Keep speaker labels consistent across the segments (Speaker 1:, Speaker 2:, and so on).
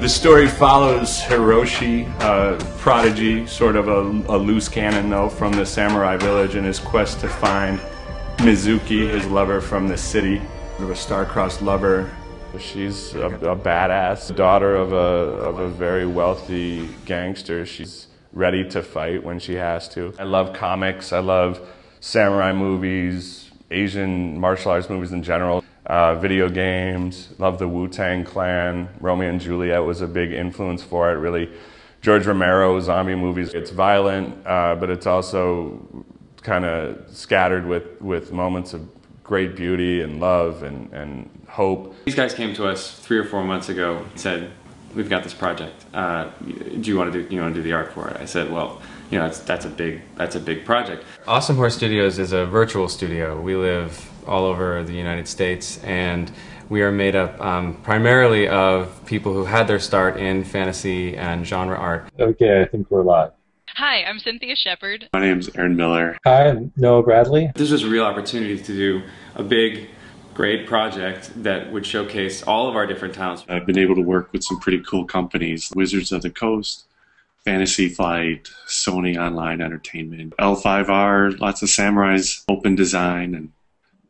Speaker 1: The story follows Hiroshi, prodigy, sort of a loose cannon though, from the samurai village in his quest to find Mizuki, his lover from the city, sort of a star-crossed lover. She's a badass daughter of a very wealthy gangster. She's ready to fight when she has to. I love comics, I love samurai movies, Asian martial arts movies in general. Video games, love the Wu-Tang Clan. Romeo and Juliet was a big influence for it, really. George Romero, zombie movies. It's violent, but it's also kind of scattered with moments of great beauty and love and hope.
Speaker 2: These guys came to us 3 or 4 months ago and said, "We've got this project. Do you want to do the art for it?" I said, "Well, you know, that's a big project."
Speaker 3: Awesome Horse Studios is a virtual studio. We live all over the United States, and we are made up primarily of people who had their start in fantasy and genre art.
Speaker 4: Okay, I think we're live.
Speaker 5: Hi, I'm Cynthia Shepard.
Speaker 6: My name's Aaron Miller.
Speaker 4: Hi, I'm Noah Bradley.
Speaker 2: This was a real opportunity to do a big, great project that would showcase all of our different talents.
Speaker 6: I've been able to work with some pretty cool companies. Wizards of the Coast, Fantasy Flight, Sony Online Entertainment, L5R, lots of Samurais, Open Design, and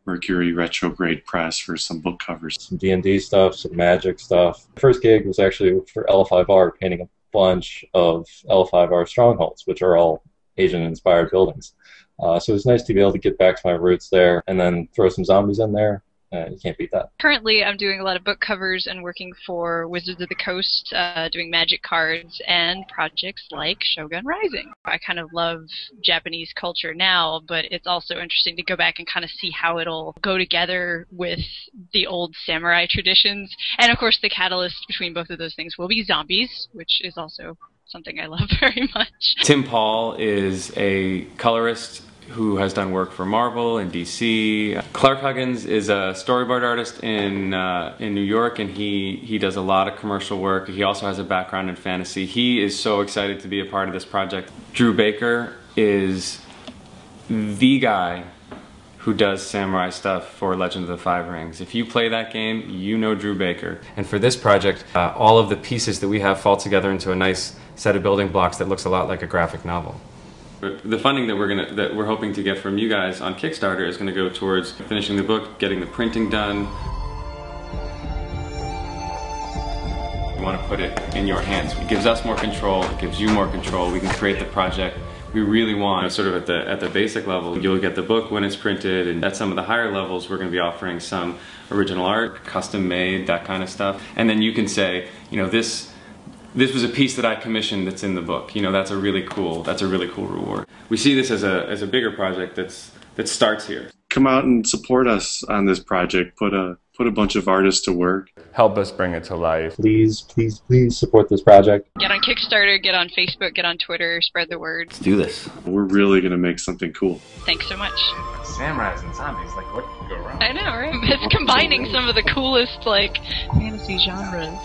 Speaker 6: Mercury Retrograde Press for some book covers.
Speaker 4: Some D&D stuff, some Magic stuff. The first gig was actually for L5R, painting a bunch of L5R strongholds, which are all Asian-inspired buildings. So it was nice to be able to get back to my roots there and then throw some zombies in there. You can't beat that.
Speaker 5: Currently, I'm doing a lot of book covers and working for Wizards of the Coast, doing Magic cards and projects like Shogun Rising. I kind of love Japanese culture now, but it's also interesting to go back and kind of see how it'll go together with the old samurai traditions. And of course, the catalyst between both of those things will be zombies, which is also something I love very much.
Speaker 2: Tim Paul is a colorist who has done work for Marvel and DC. Clark Huggins is a storyboard artist in New York, and he does a lot of commercial work. He also has a background in fantasy. He is so excited to be a part of this project. Drew Baker is the guy who does samurai stuff for Legend of the Five Rings. If you play that game, you know Drew Baker.
Speaker 3: And for this project, all of the pieces that we have fall together into a nice set of building blocks that looks a lot like a graphic novel.
Speaker 2: But the funding that we're hoping to get from you guys on Kickstarter is going to go towards finishing the book, getting the printing done. We want to put it in your hands. It gives us more control. It gives you more control. We can create the project we really want. Sort of at the basic level, you'll get the book when it's printed, and at some of the higher levels, we're going to be offering some original art, custom made, that kind of stuff. And then you can say, you know, this was a piece that I commissioned that's in the book. You know, that's a really cool reward. We see this as a bigger project that starts here.
Speaker 6: Come out and support us on this project. Put a bunch of artists to work.
Speaker 1: Help us bring it to life.
Speaker 4: Please, please, please support this project.
Speaker 5: Get on Kickstarter, get on Facebook, get on Twitter, spread the word.
Speaker 2: Let's do this.
Speaker 6: We're really going to make something cool.
Speaker 5: Thanks so much.
Speaker 1: Samurais and zombies, like what could go wrong?
Speaker 5: I know, right? It's combining some of the coolest, like, fantasy genres.